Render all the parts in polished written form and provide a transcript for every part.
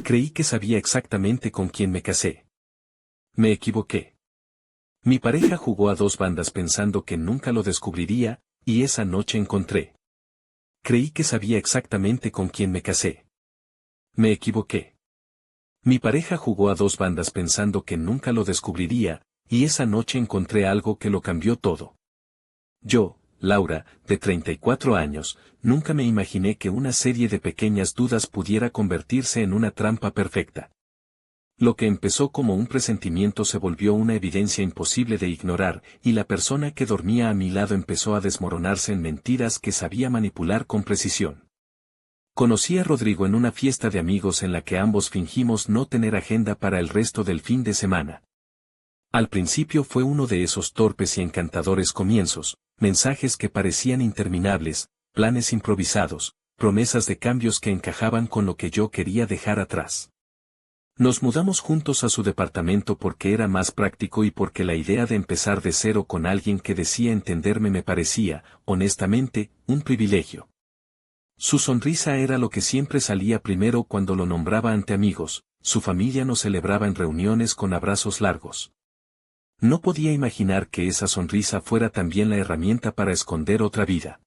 Creí que sabía exactamente con quién me casé. Me equivoqué. Mi pareja jugó a dos bandas pensando que nunca lo descubriría, y esa noche encontré. Creí que sabía exactamente con quién me casé. Me equivoqué. Mi pareja jugó a dos bandas pensando que nunca lo descubriría, y esa noche encontré algo que lo cambió todo. Yo, Laura, de 34 años, nunca me imaginé que una serie de pequeñas dudas pudiera convertirse en una trampa perfecta. Lo que empezó como un presentimiento se volvió una evidencia imposible de ignorar, y la persona que dormía a mi lado empezó a desmoronarse en mentiras que sabía manipular con precisión. Conocí a Rodrigo en una fiesta de amigos en la que ambos fingimos no tener agenda para el resto del fin de semana. Al principio fue uno de esos torpes y encantadores comienzos, mensajes que parecían interminables, planes improvisados, promesas de cambios que encajaban con lo que yo quería dejar atrás. Nos mudamos juntos a su departamento porque era más práctico y porque la idea de empezar de cero con alguien que decía entenderme me parecía, honestamente, un privilegio. Su sonrisa era lo que siempre salía primero cuando lo nombraba ante amigos, su familia nos celebraba en reuniones con abrazos largos. No podía imaginar que esa sonrisa fuera también la herramienta para esconder otra vida.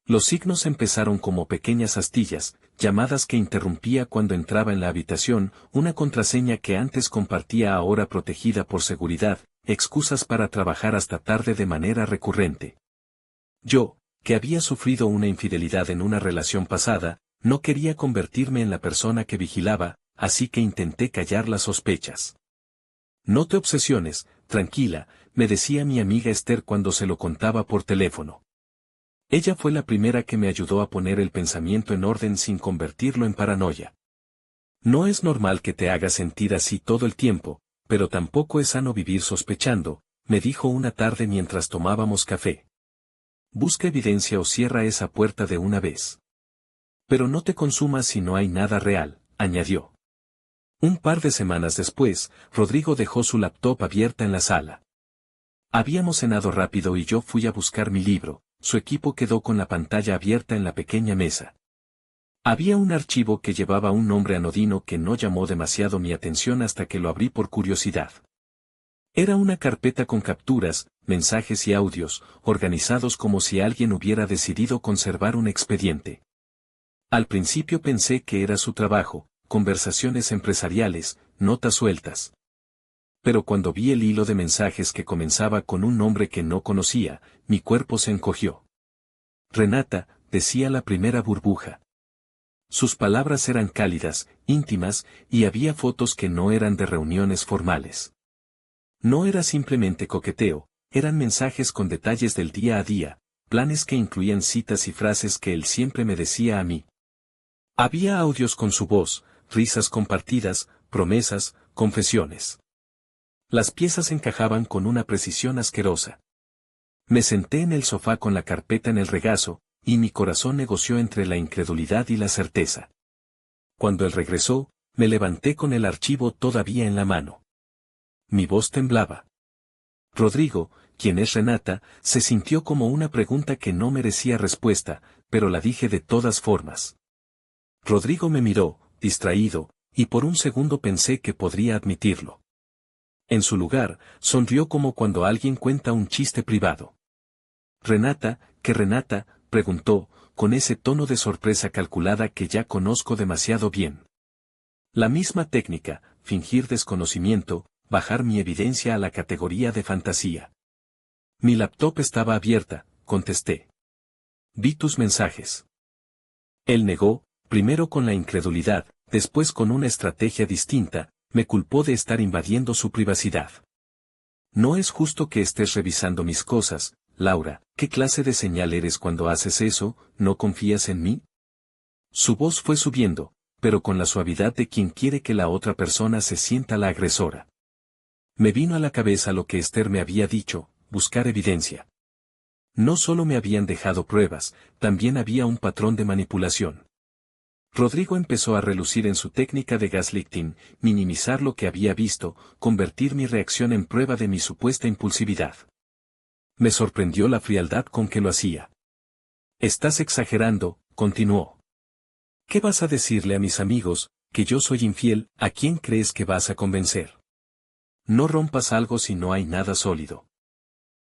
Los signos empezaron como pequeñas astillas, llamadas que interrumpía cuando entraba en la habitación, una contraseña que antes compartía ahora protegida por seguridad, excusas para trabajar hasta tarde de manera recurrente. Yo, que había sufrido una infidelidad en una relación pasada, no quería convertirme en la persona que vigilaba, así que intenté callar las sospechas. No te obsesiones, tranquila, me decía mi amiga Esther cuando se lo contaba por teléfono. Ella fue la primera que me ayudó a poner el pensamiento en orden sin convertirlo en paranoia. No es normal que te hagas sentir así todo el tiempo, pero tampoco es sano vivir sospechando, me dijo una tarde mientras tomábamos café. Busca evidencia o cierra esa puerta de una vez. Pero no te consumas si no hay nada real, añadió. Un par de semanas después, Rodrigo dejó su laptop abierta en la sala. Habíamos cenado rápido y yo fui a buscar mi libro. Su equipo quedó con la pantalla abierta en la pequeña mesa. Había un archivo que llevaba un nombre anodino que no llamó demasiado mi atención hasta que lo abrí por curiosidad. Era una carpeta con capturas, mensajes y audios, organizados como si alguien hubiera decidido conservar un expediente. Al principio pensé que era su trabajo, conversaciones empresariales, notas sueltas. Pero cuando vi el hilo de mensajes que comenzaba con un nombre que no conocía, mi cuerpo se encogió. Renata, decía la primera burbuja. Sus palabras eran cálidas, íntimas, y había fotos que no eran de reuniones formales. No era simplemente coqueteo, eran mensajes con detalles del día a día, planes que incluían citas y frases que él siempre me decía a mí. Había audios con su voz, risas compartidas, promesas, confesiones. Las piezas encajaban con una precisión asquerosa. Me senté en el sofá con la carpeta en el regazo, y mi corazón negoció entre la incredulidad y la certeza. Cuando él regresó, me levanté con el archivo todavía en la mano. Mi voz temblaba. Rodrigo, quien es Renata, se sintió como una pregunta que no merecía respuesta, pero la dije de todas formas. Rodrigo me miró, distraído, y por un segundo pensé que podría admitirlo. En su lugar, sonrió como cuando alguien cuenta un chiste privado. Renata, ¿qué Renata?, preguntó, con ese tono de sorpresa calculada que ya conozco demasiado bien. La misma técnica, fingir desconocimiento, bajar mi evidencia a la categoría de fantasía. Mi laptop estaba abierta, contesté. Vi tus mensajes. Él negó, primero con la incredulidad, después con una estrategia distinta, me culpó de estar invadiendo su privacidad. No es justo que estés revisando mis cosas, Laura, ¿qué clase de señal eres cuando haces eso? ¿No confías en mí? Su voz fue subiendo, pero con la suavidad de quien quiere que la otra persona se sienta la agresora. Me vino a la cabeza lo que Esther me había dicho, buscar evidencia. No solo me habían dejado pruebas, también había un patrón de manipulación. Rodrigo empezó a relucir en su técnica de gaslighting, minimizar lo que había visto, convertir mi reacción en prueba de mi supuesta impulsividad. Me sorprendió la frialdad con que lo hacía. Estás exagerando, continuó. ¿Qué vas a decirle a mis amigos, que yo soy infiel, ¿a quién crees que vas a convencer? No rompas algo si no hay nada sólido.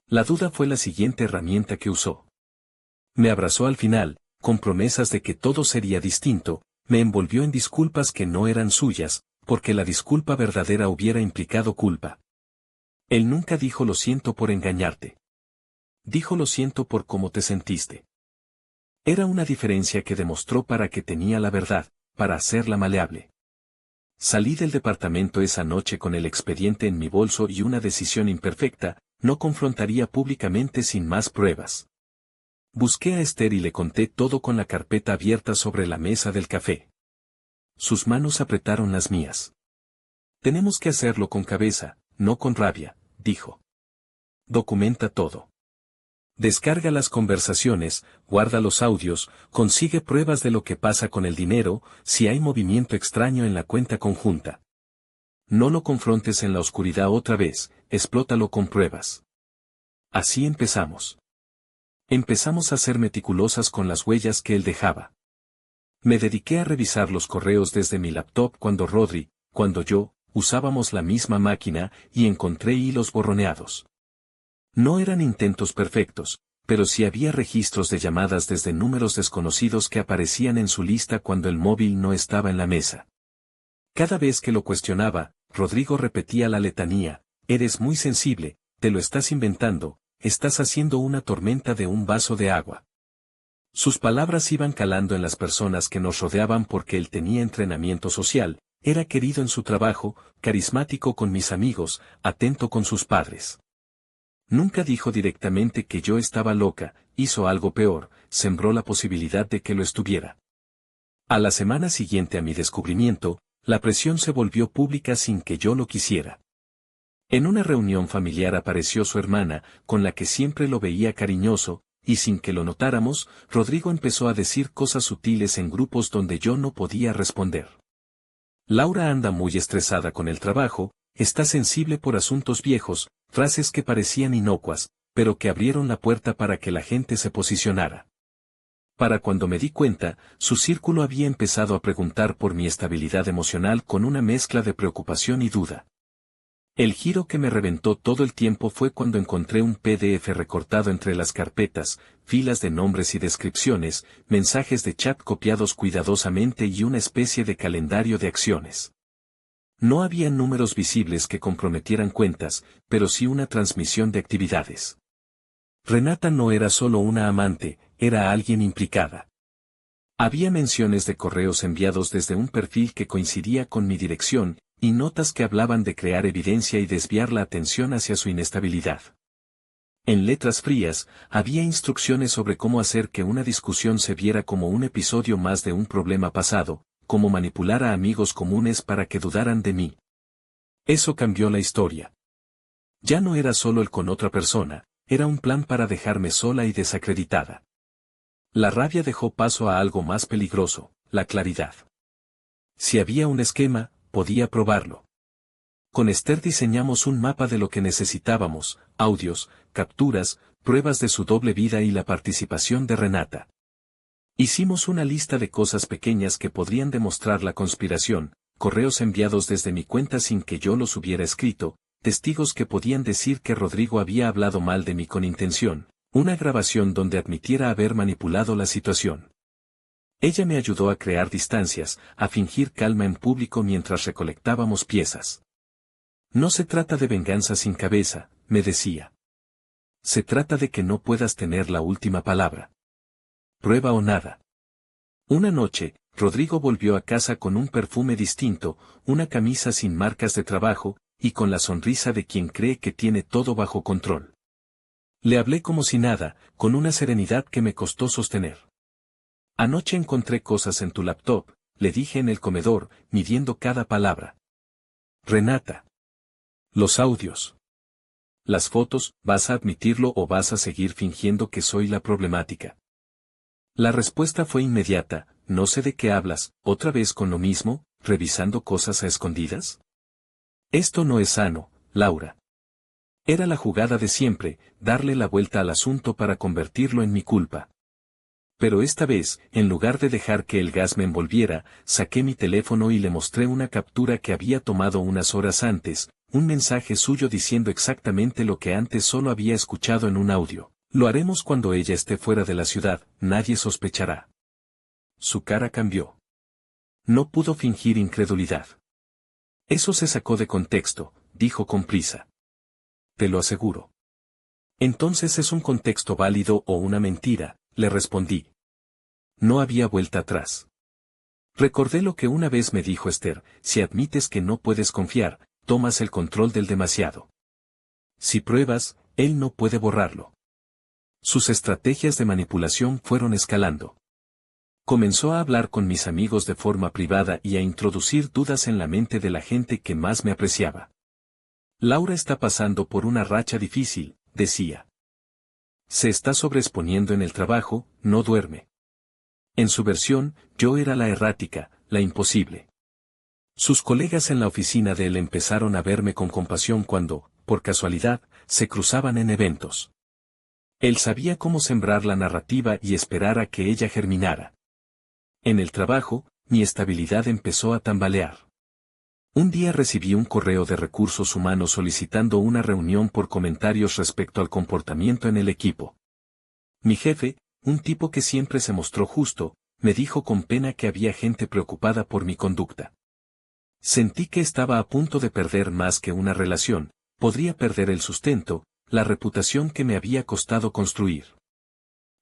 La duda fue la siguiente herramienta que usó. Me abrazó al final, con promesas de que todo sería distinto, me envolvió en disculpas que no eran suyas, porque la disculpa verdadera hubiera implicado culpa. Él nunca dijo lo siento por engañarte. Dijo lo siento por cómo te sentiste. Era una diferencia que demostró para que tenía la verdad, para hacerla maleable. Salí del departamento esa noche con el expediente en mi bolso y una decisión imperfecta, no confrontaría públicamente sin más pruebas. Busqué a Esther y le conté todo con la carpeta abierta sobre la mesa del café. Sus manos apretaron las mías. Tenemos que hacerlo con cabeza, no con rabia, dijo. Documenta todo. Descarga las conversaciones, guarda los audios, consigue pruebas de lo que pasa con el dinero, si hay movimiento extraño en la cuenta conjunta. No lo confrontes en la oscuridad otra vez, explótalo con pruebas. Así empezamos. Empezamos a ser meticulosas con las huellas que él dejaba. Me dediqué a revisar los correos desde mi laptop cuando yo, usábamos la misma máquina y encontré hilos borroneados. No eran intentos perfectos, pero sí había registros de llamadas desde números desconocidos que aparecían en su lista cuando el móvil no estaba en la mesa. Cada vez que lo cuestionaba, Rodrigo repetía la letanía: eres muy sensible, te lo estás inventando, estás haciendo una tormenta de un vaso de agua. Sus palabras iban calando en las personas que nos rodeaban porque él tenía entrenamiento social, era querido en su trabajo, carismático con mis amigos, atento con sus padres. Nunca dijo directamente que yo estaba loca, hizo algo peor, sembró la posibilidad de que lo estuviera. A la semana siguiente a mi descubrimiento, la presión se volvió pública sin que yo lo quisiera. En una reunión familiar apareció su hermana, con la que siempre lo veía cariñoso, y sin que lo notáramos, Rodrigo empezó a decir cosas sutiles en grupos donde yo no podía responder. Laura anda muy estresada con el trabajo, está sensible por asuntos viejos, frases que parecían inocuas, pero que abrieron la puerta para que la gente se posicionara. Para cuando me di cuenta, su círculo había empezado a preguntar por mi estabilidad emocional con una mezcla de preocupación y duda. El giro que me reventó todo el tiempo fue cuando encontré un PDF recortado entre las carpetas, filas de nombres y descripciones, mensajes de chat copiados cuidadosamente y una especie de calendario de acciones. No había números visibles que comprometieran cuentas, pero sí una transmisión de actividades. Renata no era solo una amante, era alguien implicada. Había menciones de correos enviados desde un perfil que coincidía con mi dirección, y notas que hablaban de crear evidencia y desviar la atención hacia su inestabilidad. En letras frías, había instrucciones sobre cómo hacer que una discusión se viera como un episodio más de un problema pasado, cómo manipular a amigos comunes para que dudaran de mí. Eso cambió la historia. Ya no era solo el con otra persona, era un plan para dejarme sola y desacreditada. La rabia dejó paso a algo más peligroso, la claridad. Si había un esquema, podía probarlo. Con Esther diseñamos un mapa de lo que necesitábamos: audios, capturas, pruebas de su doble vida y la participación de Renata. Hicimos una lista de cosas pequeñas que podrían demostrar la conspiración: correos enviados desde mi cuenta sin que yo los hubiera escrito, testigos que podían decir que Rodrigo había hablado mal de mí con intención, una grabación donde admitiera haber manipulado la situación. Ella me ayudó a crear distancias, a fingir calma en público mientras recolectábamos piezas. No se trata de venganza sin cabeza, me decía. Se trata de que no puedas tener la última palabra. Prueba o nada. Una noche, Rodrigo volvió a casa con un perfume distinto, una camisa sin marcas de trabajo, y con la sonrisa de quien cree que tiene todo bajo control. Le hablé como si nada, con una serenidad que me costó sostener. Anoche encontré cosas en tu laptop, le dije en el comedor, midiendo cada palabra. Renata. Los audios. Las fotos, ¿vas a admitirlo o vas a seguir fingiendo que soy la problemática? La respuesta fue inmediata: no sé de qué hablas, ¿otra vez con lo mismo, revisando cosas a escondidas? Esto no es sano, Laura. Era la jugada de siempre, darle la vuelta al asunto para convertirlo en mi culpa. Pero esta vez, en lugar de dejar que el gas me envolviera, saqué mi teléfono y le mostré una captura que había tomado unas horas antes, un mensaje suyo diciendo exactamente lo que antes solo había escuchado en un audio. Lo haremos cuando ella esté fuera de la ciudad, nadie sospechará. Su cara cambió. No pudo fingir incredulidad. Eso se sacó de contexto, dijo con prisa. Te lo aseguro. Entonces es un contexto válido o una mentira, le respondí. No había vuelta atrás. Recordé lo que una vez me dijo Esther, si admites que no puedes confiar, tomas el control del demasiado. Si pruebas, él no puede borrarlo. Sus estrategias de manipulación fueron escalando. Comenzó a hablar con mis amigos de forma privada y a introducir dudas en la mente de la gente que más me apreciaba. Laura está pasando por una racha difícil, decía. Se está sobreexponiendo en el trabajo, no duerme. En su versión, yo era la errática, la imposible. Sus colegas en la oficina de él empezaron a verme con compasión cuando, por casualidad, se cruzaban en eventos. Él sabía cómo sembrar la narrativa y esperar a que ella germinara. En el trabajo, mi estabilidad empezó a tambalear. Un día recibí un correo de recursos humanos solicitando una reunión por comentarios respecto al comportamiento en el equipo. Mi jefe, un tipo que siempre se mostró justo, me dijo con pena que había gente preocupada por mi conducta. Sentí que estaba a punto de perder más que una relación, podría perder el sustento, la reputación que me había costado construir.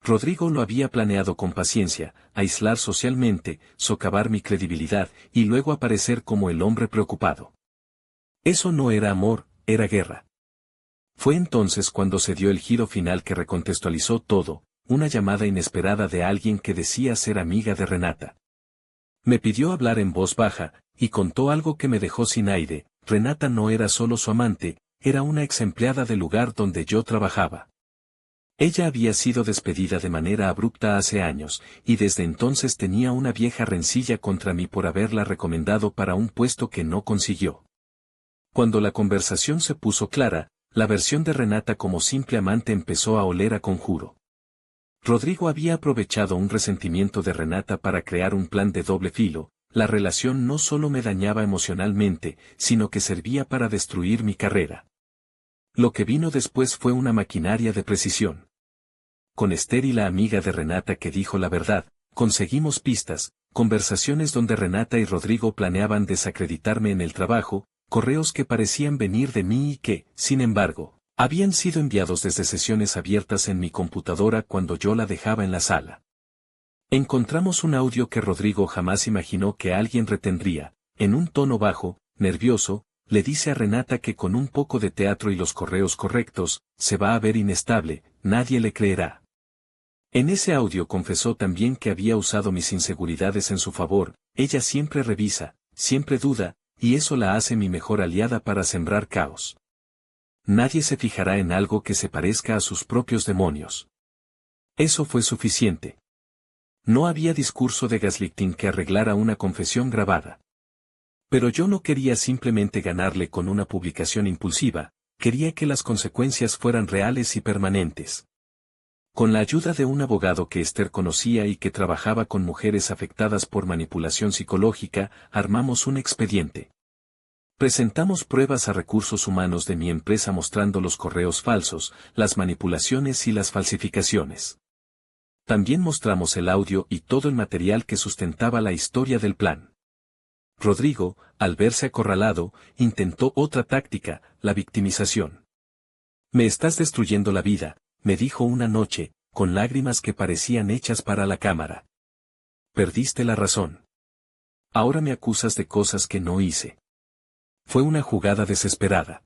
Rodrigo lo había planeado con paciencia, aislar socialmente, socavar mi credibilidad y luego aparecer como el hombre preocupado. Eso no era amor, era guerra. Fue entonces cuando se dio el giro final que recontextualizó todo, una llamada inesperada de alguien que decía ser amiga de Renata. Me pidió hablar en voz baja, y contó algo que me dejó sin aire. Renata no era solo su amante, era una ex empleada del lugar donde yo trabajaba. Ella había sido despedida de manera abrupta hace años, y desde entonces tenía una vieja rencilla contra mí por haberla recomendado para un puesto que no consiguió. Cuando la conversación se puso clara, la versión de Renata como simple amante empezó a oler a conjuro. Rodrigo había aprovechado un resentimiento de Renata para crear un plan de doble filo. La relación no solo me dañaba emocionalmente, sino que servía para destruir mi carrera. Lo que vino después fue una maquinaria de precisión. Con Esther y la amiga de Renata que dijo la verdad, conseguimos pistas, conversaciones donde Renata y Rodrigo planeaban desacreditarme en el trabajo, correos que parecían venir de mí y que, sin embargo, habían sido enviados desde sesiones abiertas en mi computadora cuando yo la dejaba en la sala. Encontramos un audio que Rodrigo jamás imaginó que alguien retendría. En un tono bajo, nervioso, le dice a Renata que con un poco de teatro y los correos correctos, se va a ver inestable, nadie le creerá. En ese audio confesó también que había usado mis inseguridades en su favor. Ella siempre revisa, siempre duda, y eso la hace mi mejor aliada para sembrar caos. Nadie se fijará en algo que se parezca a sus propios demonios. Eso fue suficiente. No había discurso de gaslighting que arreglara una confesión grabada. Pero yo no quería simplemente ganarle con una publicación impulsiva, quería que las consecuencias fueran reales y permanentes. Con la ayuda de un abogado que Esther conocía y que trabajaba con mujeres afectadas por manipulación psicológica, armamos un expediente. Presentamos pruebas a recursos humanos de mi empresa mostrando los correos falsos, las manipulaciones y las falsificaciones. También mostramos el audio y todo el material que sustentaba la historia del plan. Rodrigo, al verse acorralado, intentó otra táctica, la victimización. Me estás destruyendo la vida, me dijo una noche, con lágrimas que parecían hechas para la cámara. Perdiste la razón. Ahora me acusas de cosas que no hice. Fue una jugada desesperada.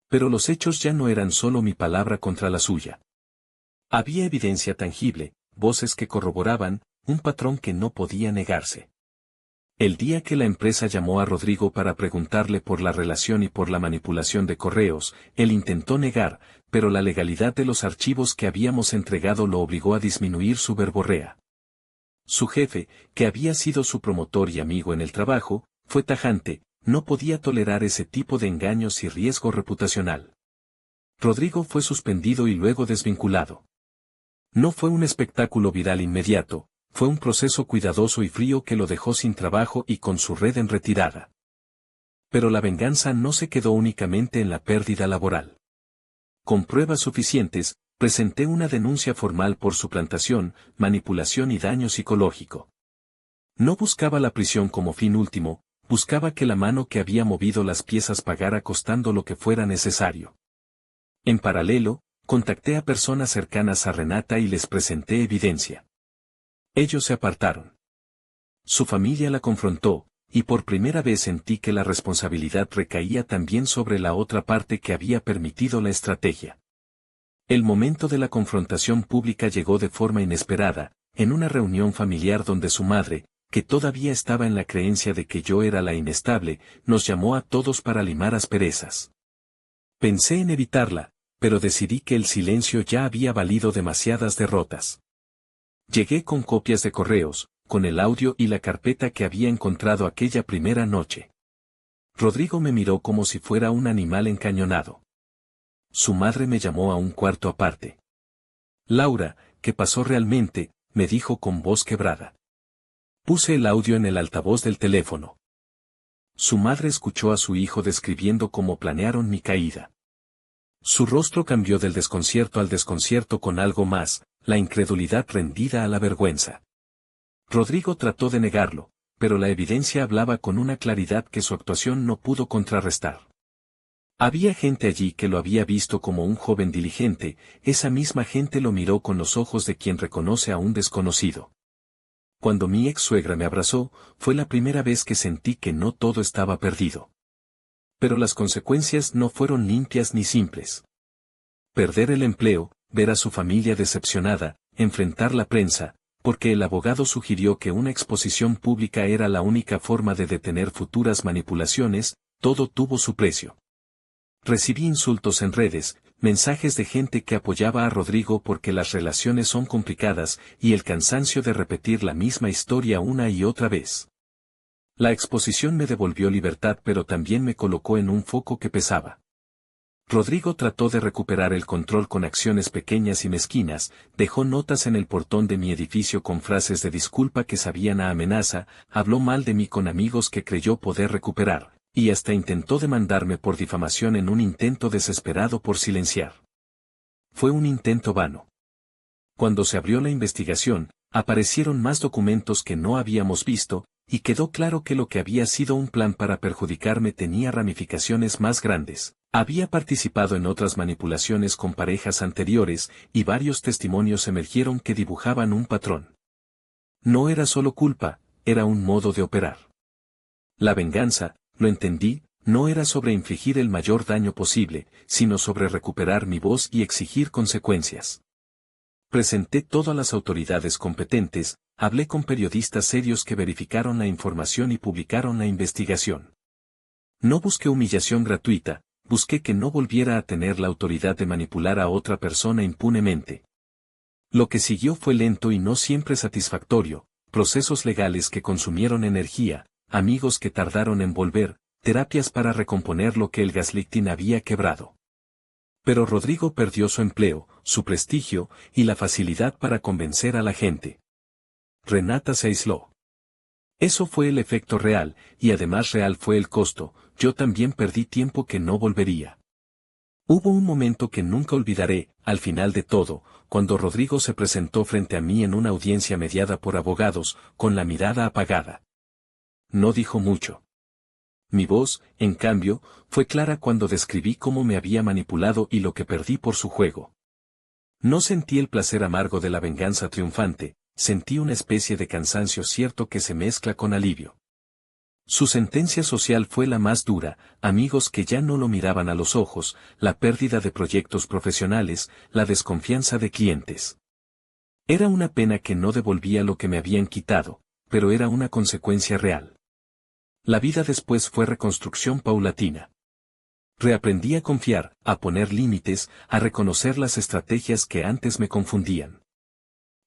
Pero los hechos ya no eran solo mi palabra contra la suya. Había evidencia tangible, voces que corroboraban, un patrón que no podía negarse. El día que la empresa llamó a Rodrigo para preguntarle por la relación y por la manipulación de correos, él intentó negar, pero la legalidad de los archivos que habíamos entregado lo obligó a disminuir su verborrea. Su jefe, que había sido su promotor y amigo en el trabajo, fue tajante, no podía tolerar ese tipo de engaños y riesgo reputacional. Rodrigo fue suspendido y luego desvinculado. No fue un espectáculo viral inmediato, fue un proceso cuidadoso y frío que lo dejó sin trabajo y con su red en retirada. Pero la venganza no se quedó únicamente en la pérdida laboral. Con pruebas suficientes, presenté una denuncia formal por suplantación, manipulación y daño psicológico. No buscaba la prisión como fin último, buscaba que la mano que había movido las piezas pagara costando lo que fuera necesario. En paralelo, contacté a personas cercanas a Renata y les presenté evidencia. Ellos se apartaron. Su familia la confrontó, y por primera vez sentí que la responsabilidad recaía también sobre la otra parte que había permitido la estrategia. El momento de la confrontación pública llegó de forma inesperada, en una reunión familiar donde su madre, que todavía estaba en la creencia de que yo era la inestable, nos llamó a todos para limar asperezas. Pensé en evitarla, pero decidí que el silencio ya había valido demasiadas derrotas. Llegué con copias de correos, con el audio y la carpeta que había encontrado aquella primera noche. Rodrigo me miró como si fuera un animal encañonado. Su madre me llamó a un cuarto aparte. Laura, ¿qué pasó realmente?, me dijo con voz quebrada. Puse el audio en el altavoz del teléfono. Su madre escuchó a su hijo describiendo cómo planearon mi caída. Su rostro cambió del desconcierto al desconcierto con algo más, la incredulidad rendida a la vergüenza. Rodrigo trató de negarlo, pero la evidencia hablaba con una claridad que su actuación no pudo contrarrestar. Había gente allí que lo había visto como un joven diligente, esa misma gente lo miró con los ojos de quien reconoce a un desconocido. Cuando mi ex suegra me abrazó, fue la primera vez que sentí que no todo estaba perdido. Pero las consecuencias no fueron limpias ni simples. Perder el empleo, ver a su familia decepcionada, enfrentar la prensa, porque el abogado sugirió que una exposición pública era la única forma de detener futuras manipulaciones, todo tuvo su precio. Recibí insultos en redes, mensajes de gente que apoyaba a Rodrigo porque las relaciones son complicadas y el cansancio de repetir la misma historia una y otra vez. La exposición me devolvió libertad pero también me colocó en un foco que pesaba. Rodrigo trató de recuperar el control con acciones pequeñas y mezquinas, dejó notas en el portón de mi edificio con frases de disculpa que sabían a amenaza, habló mal de mí con amigos que creyó poder recuperar, y hasta intentó demandarme por difamación en un intento desesperado por silenciar. Fue un intento vano. Cuando se abrió la investigación, aparecieron más documentos que no habíamos visto, y quedó claro que lo que había sido un plan para perjudicarme tenía ramificaciones más grandes. Había participado en otras manipulaciones con parejas anteriores, y varios testimonios emergieron que dibujaban un patrón. No era solo culpa, era un modo de operar. La venganza, lo entendí, no era sobre infligir el mayor daño posible, sino sobre recuperar mi voz y exigir consecuencias. Presenté todo a las autoridades competentes, hablé con periodistas serios que verificaron la información y publicaron la investigación. No busqué humillación gratuita, busqué que no volviera a tener la autoridad de manipular a otra persona impunemente. Lo que siguió fue lento y no siempre satisfactorio, procesos legales que consumieron energía, amigos que tardaron en volver, terapias para recomponer lo que el gaslighting había quebrado. Pero Rodrigo perdió su empleo, su prestigio, y la facilidad para convencer a la gente. Renata se aisló. Eso fue el efecto real, y además real fue el costo, yo también perdí tiempo que no volvería. Hubo un momento que nunca olvidaré, al final de todo, cuando Rodrigo se presentó frente a mí en una audiencia mediada por abogados, con la mirada apagada. No dijo mucho. Mi voz, en cambio, fue clara cuando describí cómo me había manipulado y lo que perdí por su juego. No sentí el placer amargo de la venganza triunfante, sentí una especie de cansancio cierto que se mezcla con alivio. Su sentencia social fue la más dura, amigos que ya no lo miraban a los ojos, la pérdida de proyectos profesionales, la desconfianza de clientes. Era una pena que no devolvía lo que me habían quitado, pero era una consecuencia real. La vida después fue reconstrucción paulatina. Reaprendí a confiar, a poner límites, a reconocer las estrategias que antes me confundían.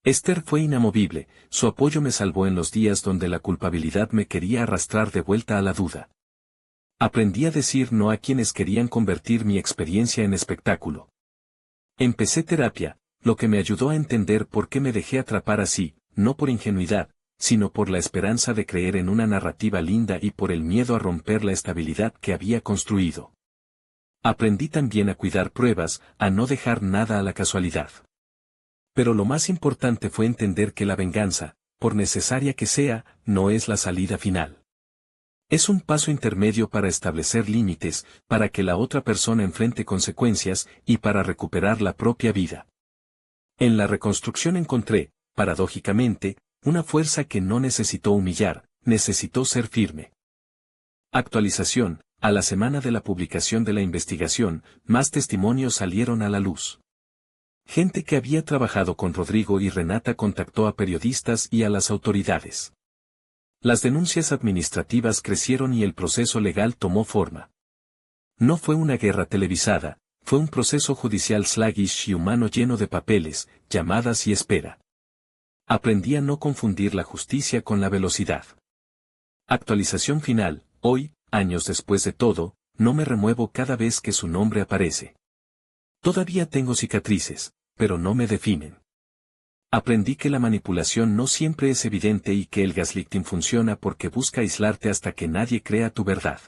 Esther fue inamovible, su apoyo me salvó en los días donde la culpabilidad me quería arrastrar de vuelta a la duda. Aprendí a decir no a quienes querían convertir mi experiencia en espectáculo. Empecé terapia, lo que me ayudó a entender por qué me dejé atrapar así, no por ingenuidad, sino por la esperanza de creer en una narrativa linda y por el miedo a romper la estabilidad que había construido. Aprendí también a cuidar pruebas, a no dejar nada a la casualidad. Pero lo más importante fue entender que la venganza, por necesaria que sea, no es la salida final. Es un paso intermedio para establecer límites, para que la otra persona enfrente consecuencias y para recuperar la propia vida. En la reconstrucción encontré, paradójicamente, una fuerza que no necesitó humillar, necesitó ser firme. Actualización: a la semana de la publicación de la investigación, más testimonios salieron a la luz. Gente que había trabajado con Rodrigo y Renata contactó a periodistas y a las autoridades. Las denuncias administrativas crecieron y el proceso legal tomó forma. No fue una guerra televisada, fue un proceso judicial sluggish y humano lleno de papeles, llamadas y espera. Aprendí a no confundir la justicia con la velocidad. Actualización final: hoy, años después de todo, no me remuevo cada vez que su nombre aparece. Todavía tengo cicatrices, pero no me definen. Aprendí que la manipulación no siempre es evidente y que el gaslighting funciona porque busca aislarte hasta que nadie crea tu verdad.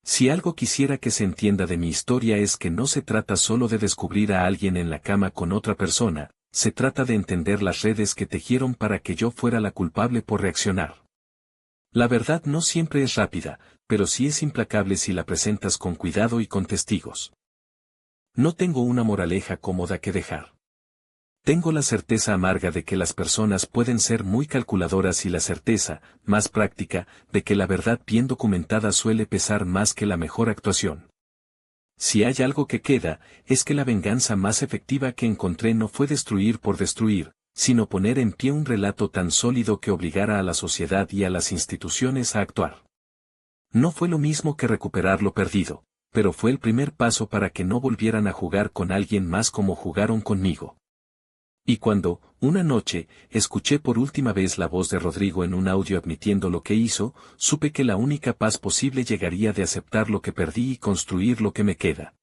Si algo quisiera que se entienda de mi historia es que no se trata solo de descubrir a alguien en la cama con otra persona, se trata de entender las redes que tejieron para que yo fuera la culpable por reaccionar. La verdad no siempre es rápida, pero sí es implacable si la presentas con cuidado y con testigos. No tengo una moraleja cómoda que dejar. Tengo la certeza amarga de que las personas pueden ser muy calculadoras y la certeza, más práctica, de que la verdad bien documentada suele pesar más que la mejor actuación. Si hay algo que queda, es que la venganza más efectiva que encontré no fue destruir por destruir, sino poner en pie un relato tan sólido que obligara a la sociedad y a las instituciones a actuar. No fue lo mismo que recuperar lo perdido, pero fue el primer paso para que no volvieran a jugar con alguien más como jugaron conmigo. Y cuando, una noche, escuché por última vez la voz de Rodrigo en un audio admitiendo lo que hizo, supe que la única paz posible llegaría de aceptar lo que perdí y construir lo que me queda.